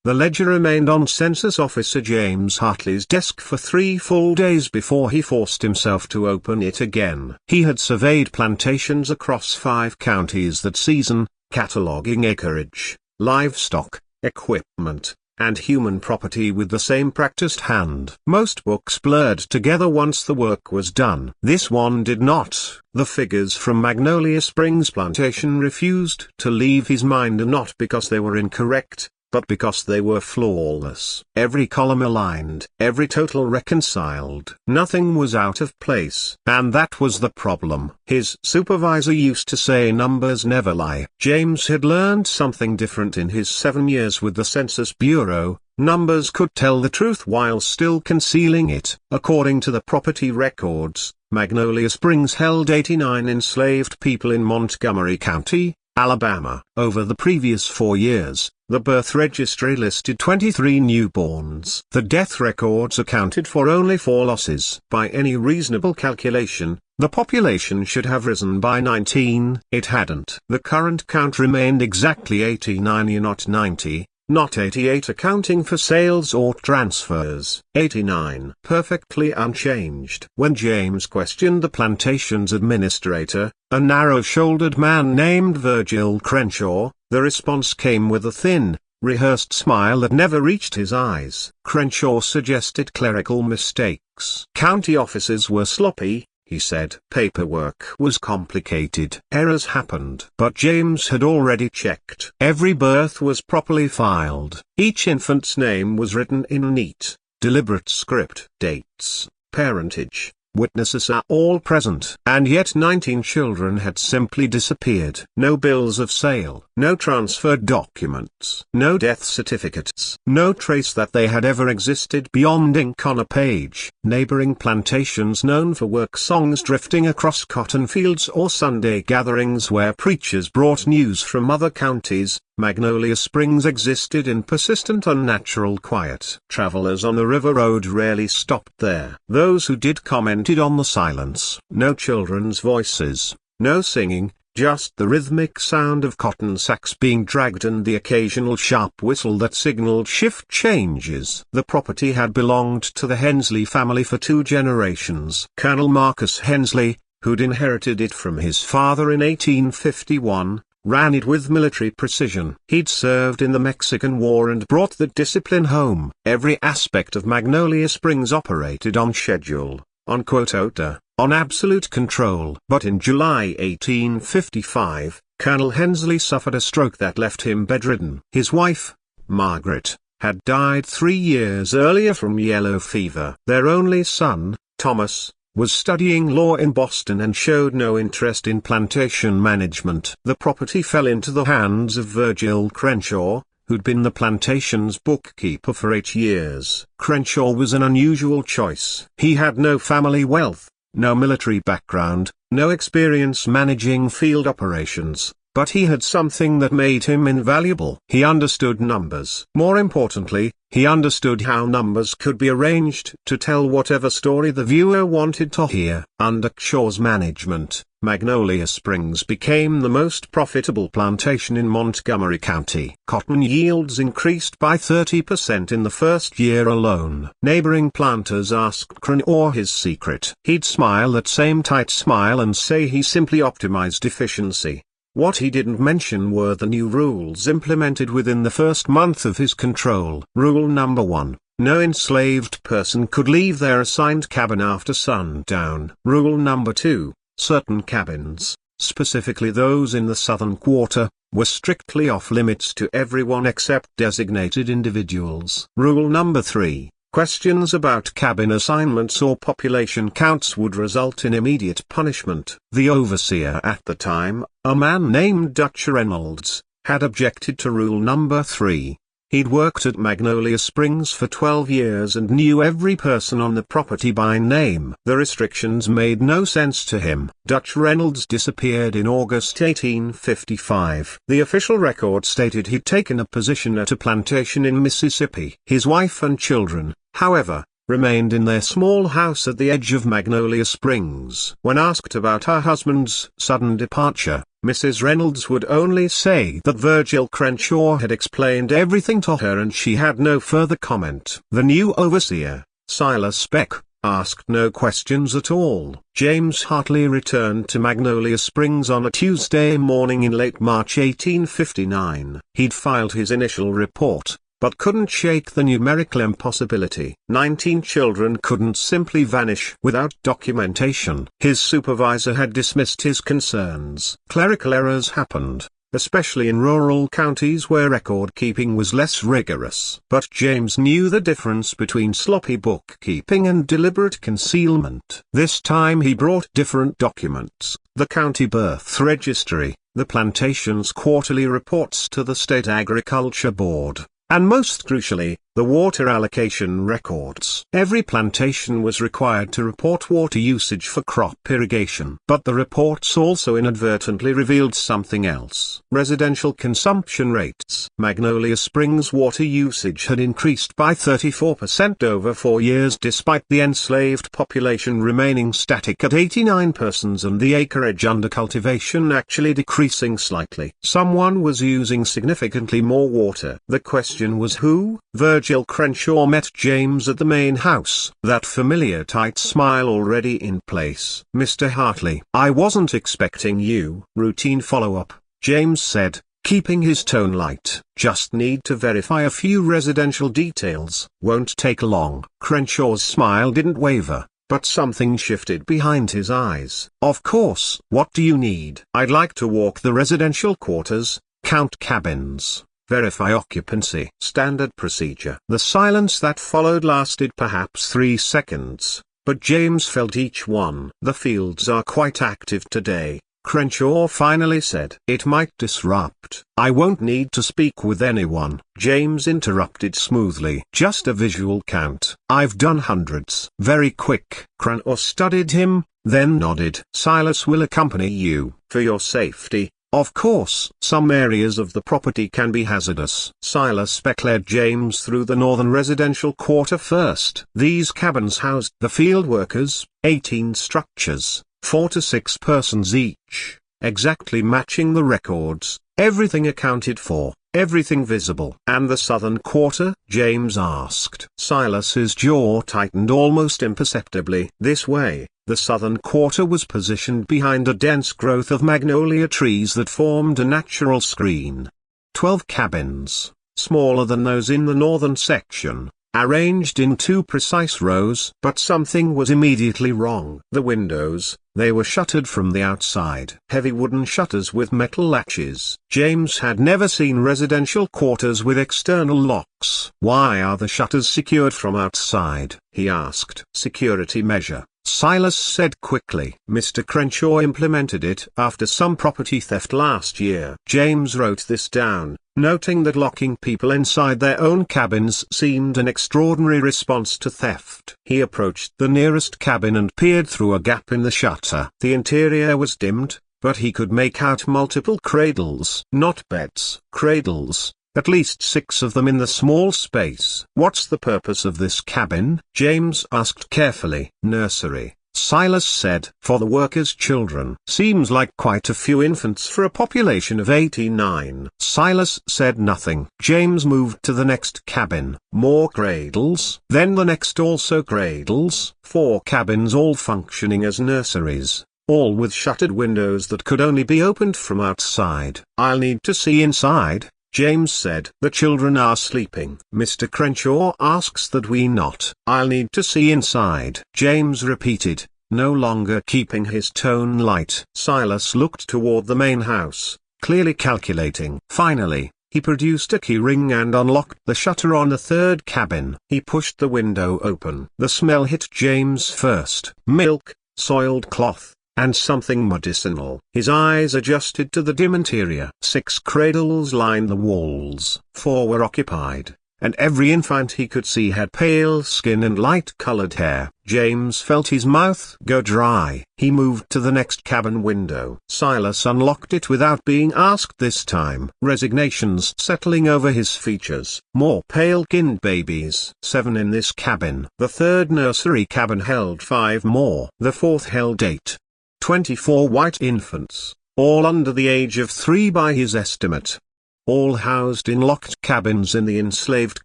The ledger remained on Census Officer James Hartley's desk for 3 full days before he forced himself to open it again. He had surveyed plantations across 5 counties that season, cataloging acreage, livestock, equipment, and human property with the same practiced hand. Most books blurred together once the work was done. This one did not. The figures from Magnolia Springs Plantation refused to leave his mind, and not because they were incorrect, but because they were flawless. Every column aligned, every total reconciled. Nothing was out of place. And that was the problem. His supervisor used to say numbers never lie. James had learned something different in his 7 years with the Census Bureau. Numbers could tell the truth while still concealing it. According to the property records, Magnolia Springs held 89 enslaved people in Montgomery County, Alabama. Over the previous 4 years, the birth registry listed 23 newborns. The death records accounted for only 4 losses. By any reasonable calculation, the population should have risen by 19. It hadn't. The current count remained exactly 89, not 90. Not 88, accounting for sales or transfers. 89. Perfectly unchanged. When James questioned the plantation's administrator, a narrow-shouldered man named Virgil Crenshaw, the response came with a thin, rehearsed smile that never reached his eyes. Crenshaw suggested clerical mistakes. County offices were sloppy, he said. Paperwork was complicated. Errors happened. But James had already checked. Every birth was properly filed. Each infant's name was written in neat, deliberate script. Dates, parentage, witnesses are all present. And yet 19 children had simply disappeared. No bills of sale, no transfer documents, no death certificates, no trace that they had ever existed beyond ink on a page. Neighboring plantations known for work songs drifting across cotton fields or Sunday gatherings where preachers brought news from other counties, Magnolia Springs existed in persistent unnatural quiet. Travelers on the river road rarely stopped there. Those who did commented on the silence. No children's voices, no singing, just the rhythmic sound of cotton sacks being dragged and the occasional sharp whistle that signaled shift changes. The property had belonged to the Hensley family for 2 generations. Colonel Marcus Hensley, who'd inherited it from his father in 1851, ran it with military precision. He'd served in the Mexican War and brought the discipline home. Every aspect of Magnolia Springs operated on schedule, on quota, on absolute control. But in July 1855, Colonel Hensley suffered a stroke that left him bedridden. His wife, Margaret, had died 3 years earlier from yellow fever. Their only son, Thomas, was studying law in Boston and showed no interest in plantation management. The property fell into the hands of Virgil Crenshaw, who'd been the plantation's bookkeeper for 8 years. Crenshaw was an unusual choice. He had no family wealth, no military background, no experience managing field operations, but he had something that made him invaluable. He understood numbers. More importantly, he understood how numbers could be arranged to tell whatever story the viewer wanted to hear. Under Shaw's management, Magnolia Springs became the most profitable plantation in Montgomery County. Cotton yields increased by 30% in the first year alone. Neighboring planters asked Crenshaw his secret. He'd smile that same tight smile and say he simply optimized efficiency. What he didn't mention were the new rules implemented within the first month of his control. Rule number 1. No enslaved person could leave their assigned cabin after sundown. Rule number 2. Certain cabins, specifically those in the southern quarter, were strictly off limits to everyone except designated individuals. Rule number 3. Questions about cabin assignments or population counts would result in immediate punishment. The overseer at the time, a man named Dutch Reynolds, had objected to rule number 3. He'd worked at Magnolia Springs for 12 years and knew every person on the property by name. The restrictions made no sense to him. Dutch Reynolds disappeared in August 1855. The official record stated he'd taken a position at a plantation in Mississippi. His wife and children, however, remained in their small house at the edge of Magnolia Springs. When asked about her husband's sudden departure, Mrs. Reynolds would only say that Virgil Crenshaw had explained everything to her and she had no further comment. The new overseer, Silas Beck, asked no questions at all. James Hartley returned to Magnolia Springs on a Tuesday morning in late March 1859. He'd filed his initial report, but couldn't shake the numerical impossibility. 19 children couldn't simply vanish without documentation. His supervisor had dismissed his concerns. Clerical errors happened, especially in rural counties where record-keeping was less rigorous. But James knew the difference between sloppy bookkeeping and deliberate concealment. This time he brought different documents: the county birth registry, the plantation's quarterly reports to the state agriculture board, and most crucially, the water allocation records. Every plantation was required to report water usage for crop irrigation. But the reports also inadvertently revealed something else: residential consumption rates. Magnolia Springs water usage had increased by 34% over 4 years despite the enslaved population remaining static at 89 persons and the acreage under cultivation actually decreasing slightly. Someone was using significantly more water. The question was who? Virgil Crenshaw met James at the main house, that familiar tight smile already in place. "Mr. Hartley, I wasn't expecting you." Routine follow-up, James said, keeping his tone light. "Just need to verify a few residential details. Won't take long." Crenshaw's smile didn't waver, but something shifted behind his eyes. "Of course. What do you need?" "I'd like to walk the residential quarters, count cabins, verify occupancy." Standard procedure. The silence that followed lasted perhaps 3 seconds, but James felt each one. "The fields are quite active today," Crenshaw finally said. "It might disrupt." "I won't need to speak with anyone," James interrupted smoothly. "Just a visual count. I've done hundreds." "Very quick." Crenshaw studied him, then nodded. "Silas will accompany you." "For your safety." "Of course." "Some areas of the property can be hazardous." Silas Beck led James through the northern residential quarter first. These cabins housed the field workers, 18 structures, 4 to 6 persons each, exactly matching the records, everything accounted for, everything visible. "And the southern quarter?" James asked. Silas's jaw tightened almost imperceptibly. "This way." The southern quarter was positioned behind a dense growth of magnolia trees that formed a natural screen. 12 cabins, smaller than those in the northern section, arranged in 2 precise rows. But something was immediately wrong. The windows, they were shuttered from the outside. Heavy wooden shutters with metal latches. James had never seen residential quarters with external locks. "Why are the shutters secured from outside?" he asked. "Security measure," Silas said quickly. "Mr. Crenshaw implemented it after some property theft last year." James wrote this down, noting that locking people inside their own cabins seemed an extraordinary response to theft. He approached the nearest cabin and peered through a gap in the shutter. The interior was dimmed, but he could make out multiple cradles. Not beds. Cradles. At least 6 of them in the small space. "What's the purpose of this cabin?" James asked carefully. "Nursery," Silas said. "For the workers' children." "Seems like quite a few infants for a population of 89. Silas said nothing. James moved to the next cabin. More cradles. Then the next, also cradles. 4 cabins all functioning as nurseries, all with shuttered windows that could only be opened from outside. "I'll need to see inside," James said. "The children are sleeping." "Mr. Crenshaw asks that we not." "I'll need to see inside," James repeated, no longer keeping his tone light. Silas looked toward the main house, clearly calculating. Finally, he produced a key ring and unlocked the shutter on the 3rd cabin. He pushed the window open. The smell hit James first. Milk, soiled cloth, and something medicinal. His eyes adjusted to the dim interior. 6 cradles lined the walls. 4 were occupied, and every infant he could see had pale skin and light-colored hair. James felt his mouth go dry. He moved to the next cabin window. Silas unlocked it without being asked this time. Resignations settling over his features. More pale-skinned babies. 7 in this cabin. The 3rd nursery cabin held 5 more. The 4th held 8. 24 white infants, all under the age of 3 by his estimate. All housed in locked cabins in the enslaved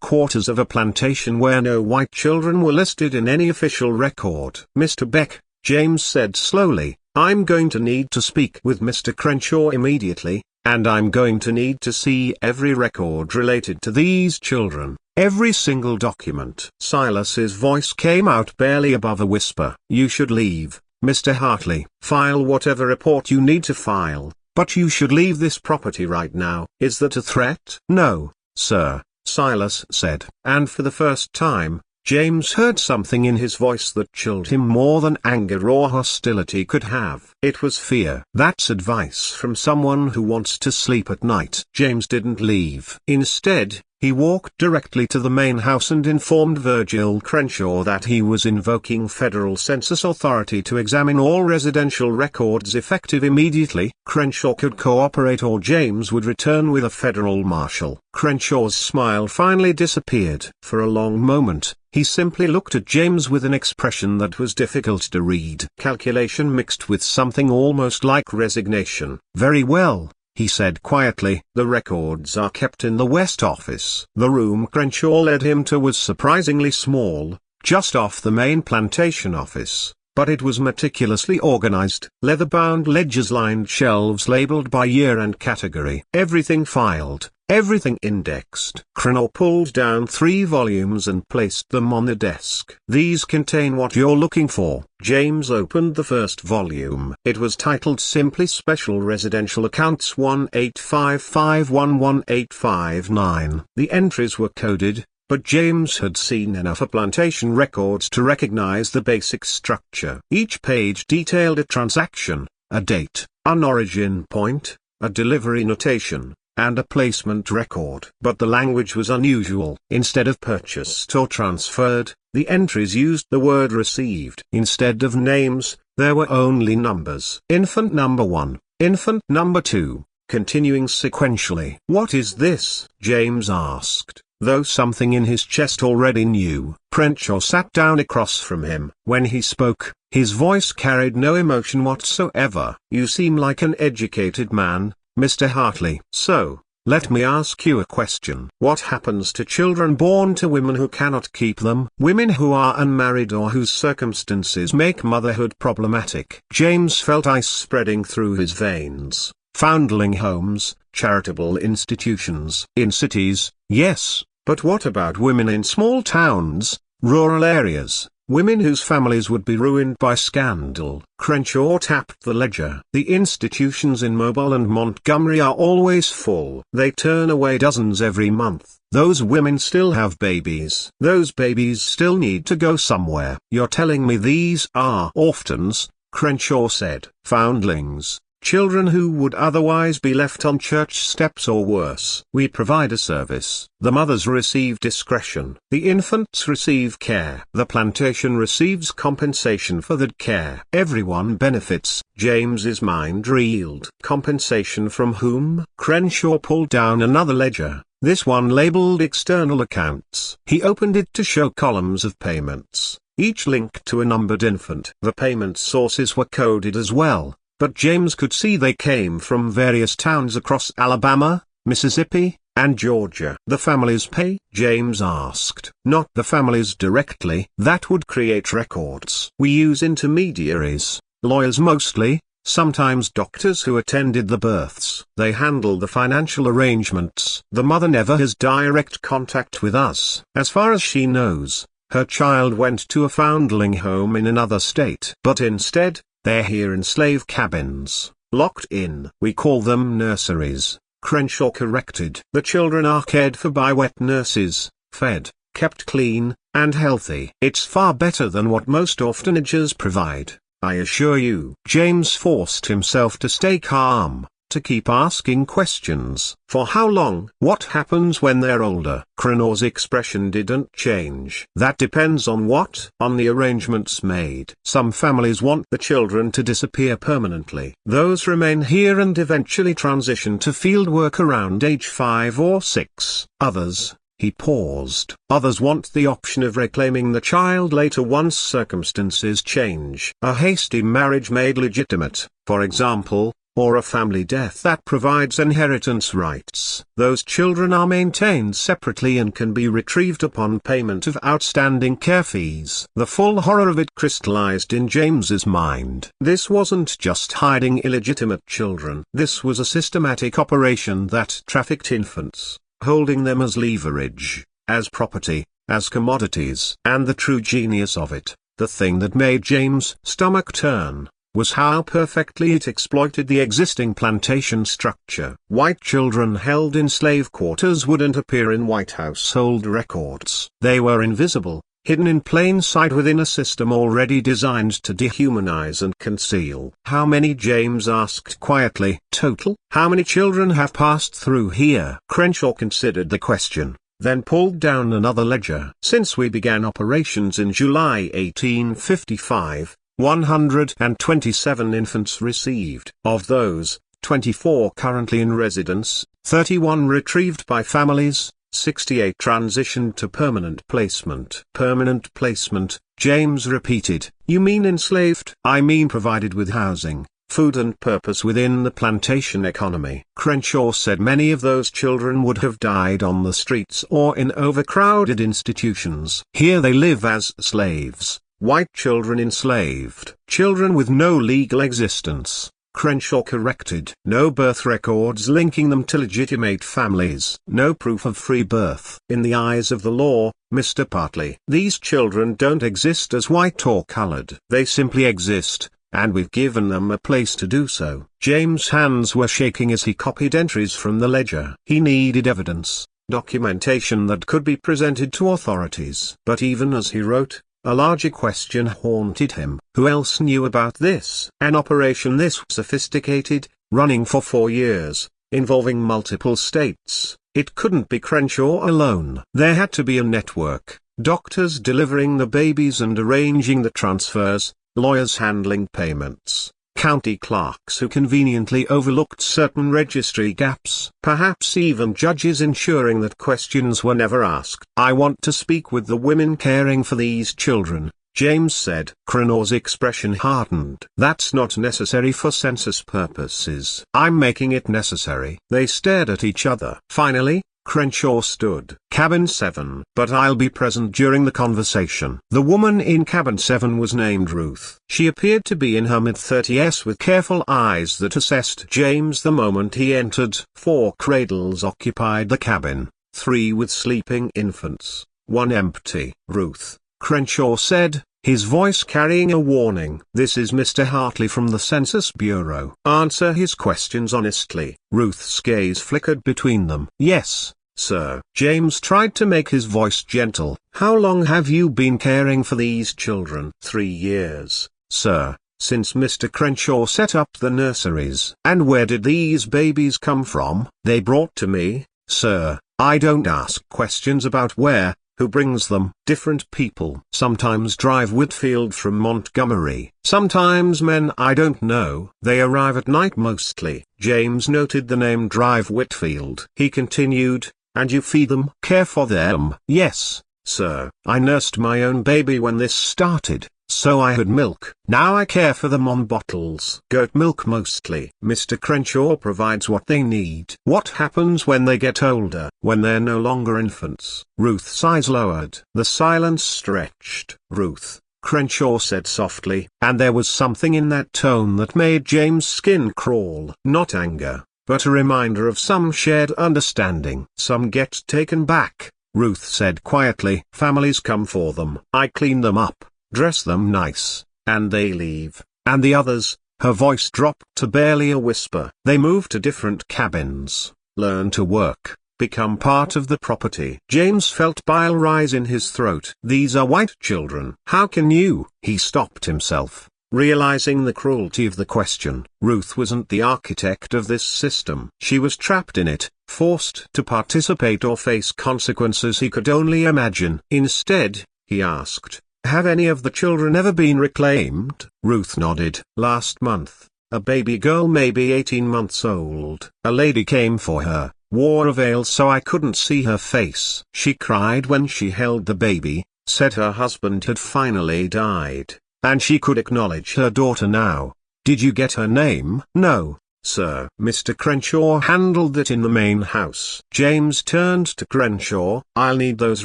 quarters of a plantation where no white children were listed in any official record. "Mr. Beck," James said slowly, "I'm going to need to speak with Mr. Crenshaw immediately, and I'm going to need to see every record related to these children, every single document." Silas's voice came out barely above a whisper. "You should leave, Mr. Hartley. File whatever report you need to file, but you should leave this property right now." "Is that a threat?" "No, sir," Silas said. And for the first time, James heard something in his voice that chilled him more than anger or hostility could have. It was fear. That's advice from someone who wants to sleep at night. James didn't leave. Instead, he walked directly to the main house and informed Virgil Crenshaw that he was invoking federal census authority to examine all residential records effective immediately. Crenshaw could cooperate or James would return with a federal marshal. Crenshaw's smile finally disappeared. For a long moment, he simply looked at James with an expression that was difficult to read. Calculation mixed with something almost like resignation. "Very well," he said quietly. "The records are kept in the West Office." The room Crenshaw led him to was surprisingly small, just off the main plantation office, but it was meticulously organized. Leather-bound ledgers lined shelves labeled by year and category. Everything filed, everything indexed. Crenshaw pulled down 3 volumes and placed them on the desk. "These contain what you're looking for." James opened the first volume. It was titled simply Special Residential Accounts 185511859. The entries were coded, but James had seen enough of plantation records to recognize the basic structure. Each page detailed a transaction, a date, an origin point, a delivery notation, and a placement record. But the language was unusual. Instead of purchased or transferred, the entries used the word received. Instead of names, there were only numbers. Infant number 1, infant number 2, continuing sequentially. "What is this?" James asked, though something in his chest already knew. Crenshaw sat down across from him. When he spoke, his voice carried no emotion whatsoever. "You seem like an educated man, Mr. Hartley. So, let me ask you a question. What happens to children born to women who cannot keep them? Women who are unmarried or whose circumstances make motherhood problematic?" James felt ice spreading through his veins. "Foundling homes, charitable institutions. In cities, yes, but what about women in small towns, rural areas? Women whose families would be ruined by scandal?" Crenshaw tapped the ledger. "The institutions in Mobile and Montgomery are always full. They turn away dozens every month. Those women still have babies. Those babies still need to go somewhere." "You're telling me these are orphans?" Crenshaw said. "Foundlings. Children who would otherwise be left on church steps or worse. We provide a service. The mothers receive discretion. The infants receive care. The plantation receives compensation for that care. Everyone benefits." James's mind reeled. "Compensation from whom?" Crenshaw pulled down another ledger, this one labeled External Accounts. He opened it to show columns of payments, each linked to a numbered infant. The payment sources were coded as well, but James could see they came from various towns across Alabama, Mississippi, and Georgia. "The families pay?" James asked. "Not the families directly. That would create records. We use intermediaries, lawyers mostly, sometimes doctors who attended the births. They handle the financial arrangements. The mother never has direct contact with us. As far as she knows, her child went to a foundling home in another state. But instead, they're here in slave cabins, locked in. We call them nurseries," Crenshaw corrected. "The children are cared for by wet nurses, fed, kept clean, and healthy. It's far better than what most orphanages provide, I assure you." James forced himself to stay calm, to keep asking questions. "For how long?" "What happens when they're older?" Crenshaw's expression didn't change. "That depends on what?" "On the arrangements made. Some families want the children to disappear permanently. Those remain here and eventually transition to field work around age 5 or 6. Others," he paused, "others want the option of reclaiming the child later once circumstances change. A hasty marriage made legitimate, for example, or a family death that provides inheritance rights. Those children are maintained separately and can be retrieved upon payment of outstanding care fees. The full horror of it crystallized in James's mind. This wasn't just hiding illegitimate children. This was a systematic operation that trafficked infants, holding them as leverage, as property, as commodities. And the true genius of it, the thing that made James' stomach turn, was how perfectly it exploited the existing plantation structure. White children held in slave quarters wouldn't appear in white household records. They were invisible, hidden in plain sight within a system already designed to dehumanize and conceal. How many, James asked quietly, total? How many children have passed through here? Crenshaw considered the question, then pulled down another ledger. Since we began operations in July 1855, 127 infants received. Of those, 24 currently in residence, 31 retrieved by families, 68 transitioned to permanent placement. Permanent placement, James repeated. You mean enslaved? I mean provided with housing, food and purpose within the plantation economy. Crenshaw said many of those children would have died on the streets or in overcrowded institutions. Here they live as slaves. White children enslaved. Children with no legal existence, Crenshaw corrected. No birth records linking them to legitimate families. No proof of free birth. In the eyes of the law, Mr. Partley, these children don't exist as white or colored. They simply exist, and we've given them a place to do so. James' hands were shaking as he copied entries from the ledger. He needed evidence, documentation that could be presented to authorities. But even as he wrote, a larger question haunted him. Who else knew about this? An operation this sophisticated, running for 4 years, involving multiple states. It couldn't be Crenshaw alone. There had to be a network. Doctors delivering the babies and arranging the transfers, lawyers handling payments, county clerks who conveniently overlooked certain registry gaps, perhaps even judges ensuring that questions were never asked. I want to speak with the women caring for these children, James said. Crenshaw's expression hardened. That's not necessary for census purposes. I'm making it necessary. They stared at each other. Finally, Crenshaw stood. Cabin 7. But I'll be present during the conversation. The woman in cabin 7 was named Ruth. She appeared to be in her mid-30s with careful eyes that assessed James the moment he entered. 4 cradles occupied the cabin, 3 with sleeping infants, 1 empty. Ruth, Crenshaw said, his voice carrying a warning. This is Mr. Hartley from the Census Bureau. Answer his questions honestly. Ruth's gaze flickered between them. Yes, sir. James tried to make his voice gentle. How long have you been caring for these children? 3 years, sir, since Mr. Crenshaw set up the nurseries. And where did these babies come from? They brought to me, sir. I don't ask questions about where. Who brings them? Different people. Sometimes drive Whitfield from Montgomery. Sometimes men I don't know. They arrive at night mostly. James noted the name Drive Whitfield. He continued, and you feed them? Care for them? Yes, sir. I nursed my own baby when this started, so I had milk. Now I care for them on bottles. Goat milk mostly. Mr. Crenshaw provides what they need. What happens when they get older? When they're no longer infants? Ruth's eyes lowered. The silence stretched. Ruth, Crenshaw said softly, and there was something in that tone that made James' skin crawl. Not anger, but a reminder of some shared understanding. Some get taken back, Ruth said quietly. Families come for them. I clean them up, dress them nice, and they leave. And the others, her voice dropped to barely a whisper. They move to different cabins, learn to work, become part of the property. James felt bile rise in his throat. These are white children. How can you? He stopped himself, realizing the cruelty of the question. Ruth wasn't the architect of this system. She was trapped in it, forced to participate or face consequences he could only imagine. Instead, he asked, have any of the children ever been reclaimed? Ruth nodded. Last month, a baby girl maybe 18 months old. A lady came for her, wore a veil so I couldn't see her face. She cried when she held the baby, said her husband had finally died, and she could acknowledge her daughter now. Did you get her name? No, sir. Mr. Crenshaw handled it in the main house. James turned to Crenshaw. I'll need those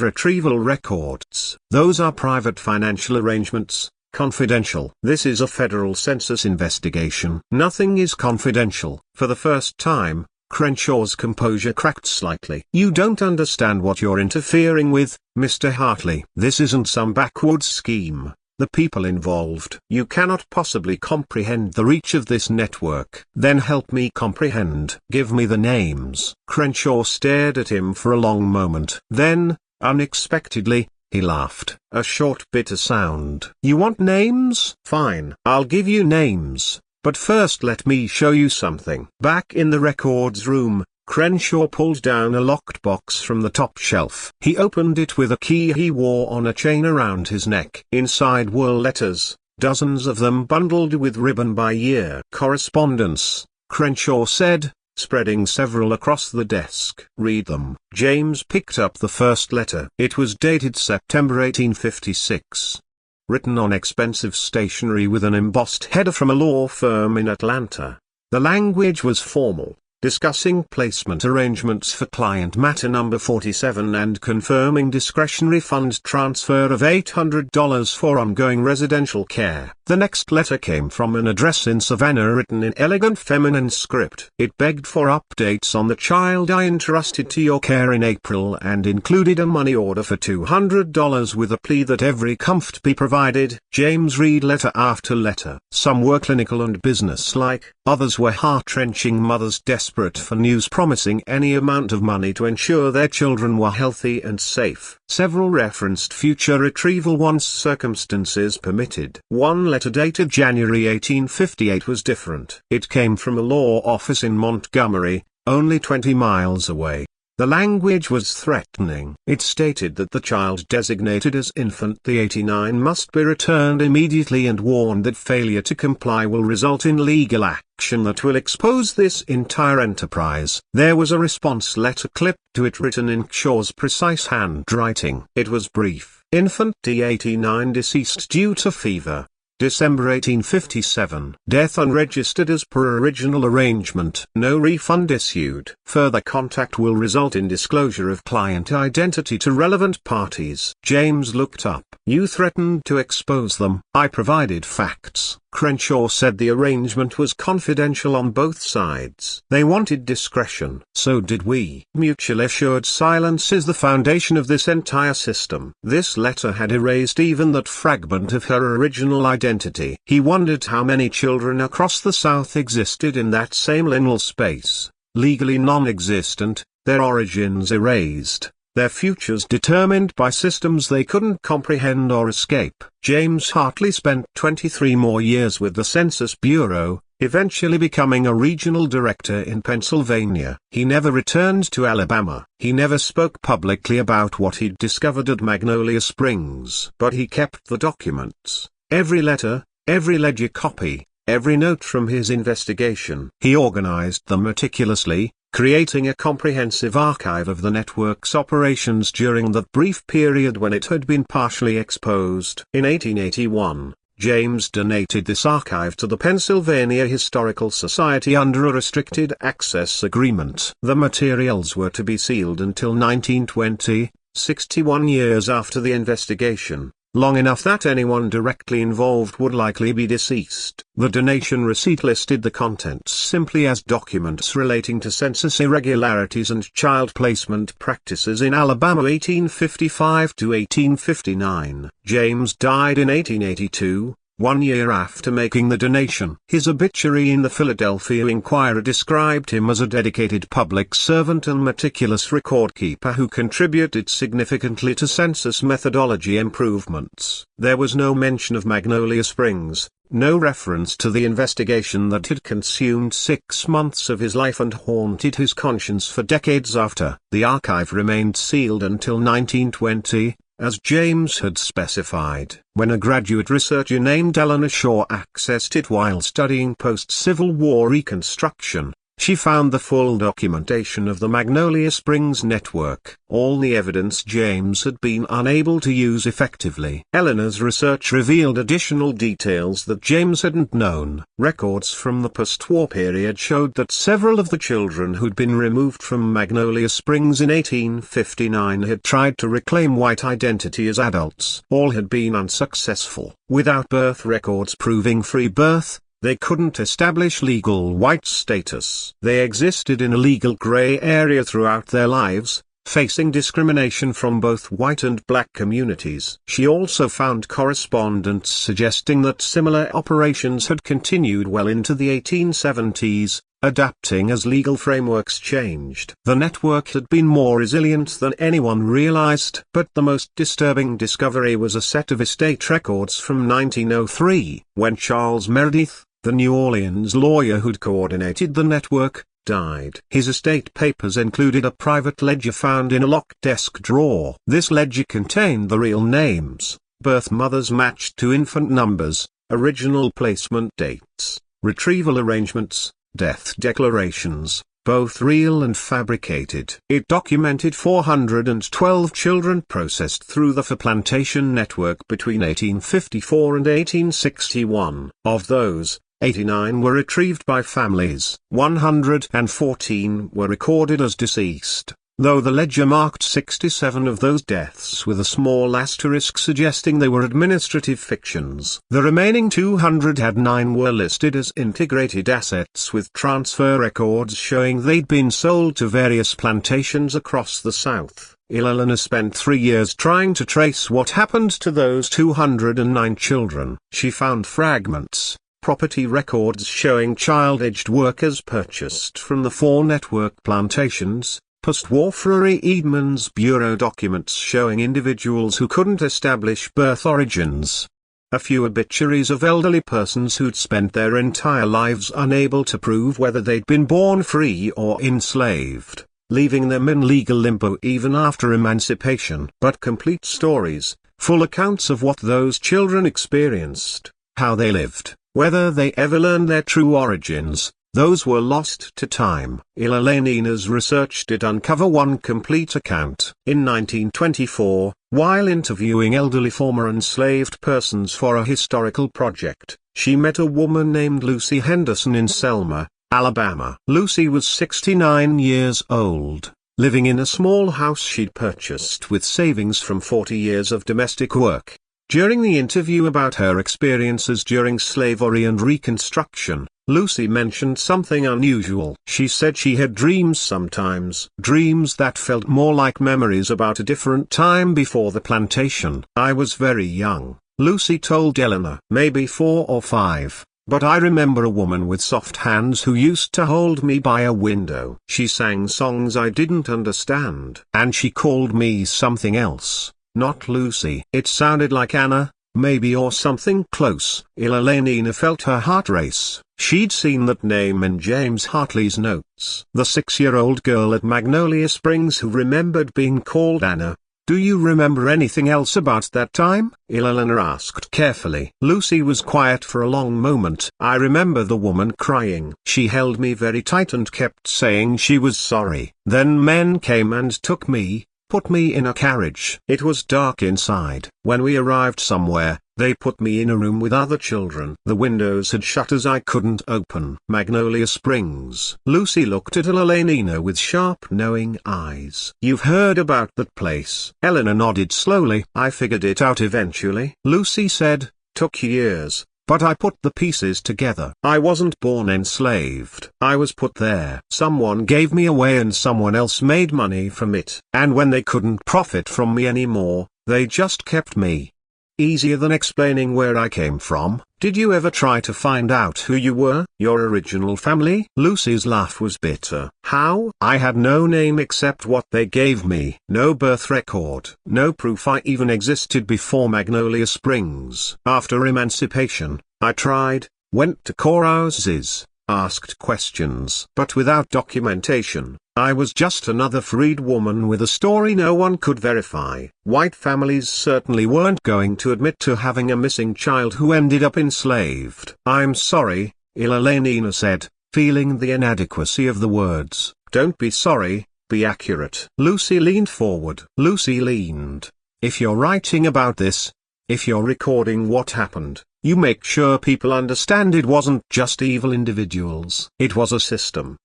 retrieval records. Those are private financial arrangements. Confidential. This is a federal census investigation. Nothing is confidential. For the first time, Crenshaw's composure cracked slightly. You don't understand what you're interfering with, Mr. Hartley. This isn't some backwoods scheme. The people involved. You cannot possibly comprehend the reach of this network. Then help me comprehend. Give me the names. Crenshaw stared at him for a long moment. Then, unexpectedly, he laughed. A short bitter sound. You want names? Fine. I'll give you names. But first let me show you something. Back in the records room, Crenshaw pulled down a locked box from the top shelf. He opened it with a key he wore on a chain around his neck. Inside were letters, dozens of them bundled with ribbon by year. Correspondence, Crenshaw said, spreading several across the desk. Read them. James picked up the first letter. It was dated September 1856. Written on expensive stationery with an embossed header from a law firm in Atlanta. The language was formal, discussing placement arrangements for client matter number 47 and confirming discretionary fund transfer of $800 for ongoing residential care. The next letter came from an address in Savannah written in elegant feminine script. It begged for updates on the child I entrusted to your care in April and included a money order for $200 with a plea that every comfort be provided. James read letter after letter. Some were clinical and businesslike, others were heart-wrenching mothers desperate for news promising any amount of money to ensure their children were healthy and safe. Several referenced future retrieval once circumstances permitted. One letter dated January 1858 was different. It came from a law office in Montgomery, only 20 miles away. The language was threatening. It stated that the child designated as infant the 89 must be returned immediately and warned that failure to comply will result in legal action that will expose this entire enterprise. There was a response letter clipped to it written in Shaw's precise handwriting. It was brief. Infant D89 deceased due to fever. December 1857. Death unregistered as per original arrangement. No refund issued. Further contact will result in disclosure of client identity to relevant parties. James looked up. You threatened to expose them. I provided facts. Crenshaw said the arrangement was confidential on both sides. They wanted discretion. So did we. Mutually assured silence is the foundation of this entire system. This letter had erased even that fragment of her original identity. He wondered how many children across the South existed in that same liminal space, legally non-existent, their origins erased, their futures determined by systems they couldn't comprehend or escape. James Hartley spent 23 more years with the Census Bureau, eventually becoming a regional director in Pennsylvania. He never returned to Alabama. He never spoke publicly about what he'd discovered at Magnolia Springs. But he kept the documents. Every letter, every ledger copy, every note from his investigation. He organized them meticulously, creating a comprehensive archive of the network's operations during that brief period when it had been partially exposed. In 1881, James donated this archive to the Pennsylvania Historical Society under a restricted access agreement. The materials were to be sealed until 1920, 61 years after the investigation. Long enough that anyone directly involved would likely be deceased. The donation receipt listed the contents simply as documents relating to census irregularities and child placement practices in Alabama 1855 to 1859. James died in 1882. 1 year after making the donation. His obituary in the Philadelphia Inquirer described him as a dedicated public servant and meticulous record keeper who contributed significantly to census methodology improvements. There was no mention of Magnolia Springs, no reference to the investigation that had consumed 6 months of his life and haunted his conscience for decades after. The archive remained sealed until 1920. As James had specified. When a graduate researcher named Eleanor Shaw accessed it while studying post-Civil War Reconstruction, She found the full documentation of the Magnolia Springs network, all the evidence James had been unable to use effectively. Eleanor's research revealed additional details that James hadn't known. Records from the post-war period showed that several of the children who'd been removed from Magnolia Springs in 1859 had tried to reclaim white identity as adults. All had been unsuccessful. Without birth records proving free birth, they couldn't establish legal white status. They existed in a legal gray area throughout their lives, facing discrimination from both white and black communities. She also found correspondence suggesting that similar operations had continued well into the 1870s, adapting as legal frameworks changed. The network had been more resilient than anyone realized. But the most disturbing discovery was a set of estate records from 1903, when Charles Meredith, the New Orleans lawyer who'd coordinated the network, died. His estate papers included a private ledger found in a locked desk drawer. This ledger contained the real names, birth mothers matched to infant numbers, original placement dates, retrieval arrangements, death declarations, both real and fabricated. It documented 412 children processed through the Plantation network between 1854 and 1861. Of those, 89 were retrieved by families. 114 were recorded as deceased, though the ledger marked 67 of those deaths with a small asterisk suggesting they were administrative fictions. The remaining 209 were listed as integrated assets with transfer records showing they'd been sold to various plantations across the South. Eleanor spent 3 years trying to trace what happened to those 209 children. She found fragments, property records showing child-aged workers purchased from the 4 network plantations, post-war Frury Edmonds Bureau documents showing individuals who couldn't establish birth origins, a few obituaries of elderly persons who'd spent their entire lives unable to prove whether they'd been born free or enslaved, leaving them in legal limbo even after emancipation. But complete stories, full accounts of what those children experienced, how they lived, whether they ever learned their true origins, those were lost to time. Eleanor's research did uncover one complete account. In 1924, while interviewing elderly former enslaved persons for a historical project, she met a woman named Lucy Henderson in Selma, Alabama. Lucy was 69 years old, living in a small house she'd purchased with savings from 40 years of domestic work. During the interview about her experiences during slavery and Reconstruction, Lucy mentioned something unusual. She said she had dreams sometimes. Dreams that felt more like memories about a different time before the plantation. I was very young, Lucy told Eleanor. Maybe 4 or 5, but I remember a woman with soft hands who used to hold me by a window. She sang songs I didn't understand. And she called me something else. Not Lucy. It sounded like Anna, maybe, or something close. Eleanor felt her heart race. She'd seen that name in James Hartley's notes. The 6-year-old girl at Magnolia Springs who remembered being called Anna. Do you remember anything else about that time? Eleanor asked carefully. Lucy was quiet for a long moment. I remember the woman crying. She held me very tight and kept saying she was sorry. Then men came and took me, put me in a carriage. It was dark inside. When we arrived somewhere, they put me in a room with other children. The windows had shutters I couldn't open. Magnolia Springs. Lucy looked at Eleanor with sharp knowing eyes. You've heard about that place? Eleanor nodded slowly. I figured it out eventually. Lucy said, took years. But I put the pieces together. I wasn't born enslaved. I was put there. Someone gave me away and someone else made money from it. And when they couldn't profit from me anymore, they just kept me. Easier than explaining where I came from. Did you ever try to find out who you were? Your original family? Lucy's laugh was bitter. How? I had no name except what they gave me. No birth record. No proof I even existed before Magnolia Springs. After emancipation, I tried, went to courthouses, asked questions. But without documentation, I was just another freed woman with a story no one could verify. White families certainly weren't going to admit to having a missing child who ended up enslaved. I'm sorry, Eleanor said, feeling the inadequacy of the words. "Don't be sorry, be accurate." Lucy leaned forward. Lucy leaned. "If you're writing about this, if you're recording what happened, you make sure people understand it wasn't just evil individuals. It was a system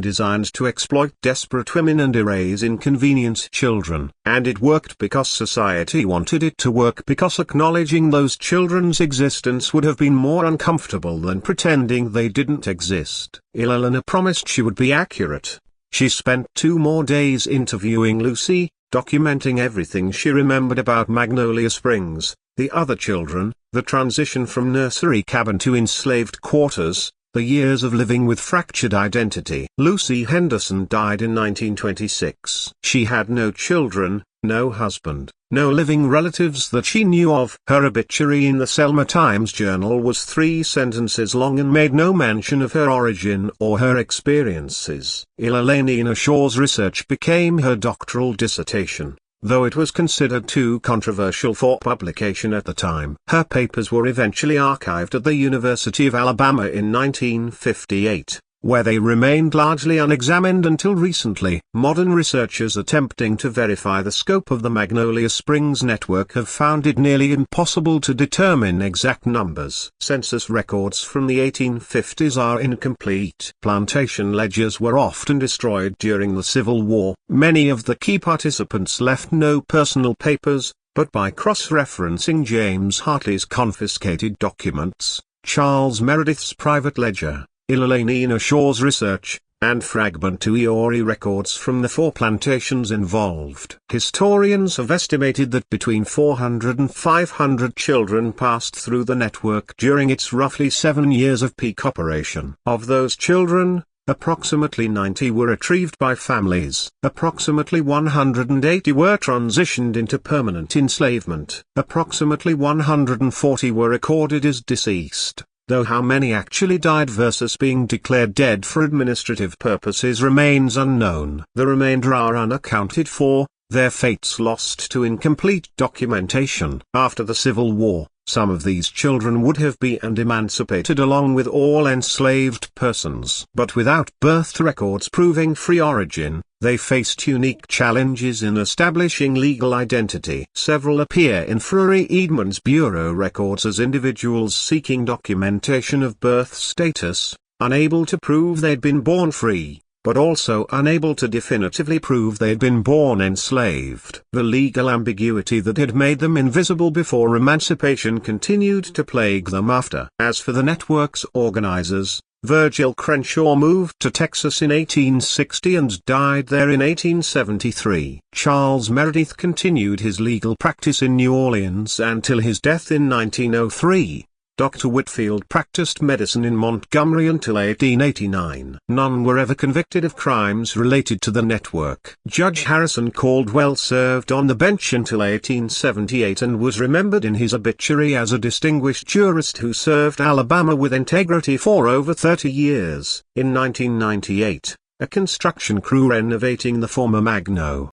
designed to exploit desperate women and erase inconvenient children. And it worked because society wanted it to work, because acknowledging those children's existence would have been more uncomfortable than pretending they didn't exist." Ilana promised she would be accurate. She spent 2 more days interviewing Lucy, documenting everything she remembered about Magnolia Springs, the other children, the transition from nursery cabin to enslaved quarters, the years of living with fractured identity. Lucy Henderson died in 1926. She had no children, no husband, no living relatives that she knew of. Her obituary in the Selma Times-Journal was 3 sentences long and made no mention of her origin or her experiences. Ilalena Shaw's research became her doctoral dissertation, though it was considered too controversial for publication at the time. Her papers were eventually archived at the University of Alabama in 1958, where they remained largely unexamined until recently. Modern researchers attempting to verify the scope of the Magnolia Springs network have found it nearly impossible to determine exact numbers. Census records from the 1850s are incomplete. Plantation ledgers were often destroyed during the Civil War. Many of the key participants left no personal papers, but by cross-referencing James Hartley's confiscated documents, Charles Meredith's private ledger, Ilalena Shaw's research, and fragmentary records from the 4 plantations involved. Historians have estimated that between 400 and 500 children passed through the network during its roughly 7 years of peak operation. Of those children, approximately 90 were retrieved by families. Approximately 180 were transitioned into permanent enslavement. Approximately 140 were recorded as deceased, though how many actually died versus being declared dead for administrative purposes remains unknown. The remainder are unaccounted for, their fates lost to incomplete documentation. After the Civil War, some of these children would have been emancipated along with all enslaved persons. But without birth records proving free origin, they faced unique challenges in establishing legal identity. Several appear in Frury Eadman's Bureau records as individuals seeking documentation of birth status, unable to prove they'd been born free, but also unable to definitively prove they'd been born enslaved. The legal ambiguity that had made them invisible before emancipation continued to plague them after. As for the network's organizers, Virgil Crenshaw moved to Texas in 1860 and died there in 1873. Charles Meredith continued his legal practice in New Orleans until his death in 1903. Dr. Whitfield practiced medicine in Montgomery until 1889. None were ever convicted of crimes related to the network. Judge Harrison Caldwell served on the bench until 1878 and was remembered in his obituary as a distinguished jurist who served Alabama with integrity for over 30 years. In 1998, a construction crew renovating the former Magno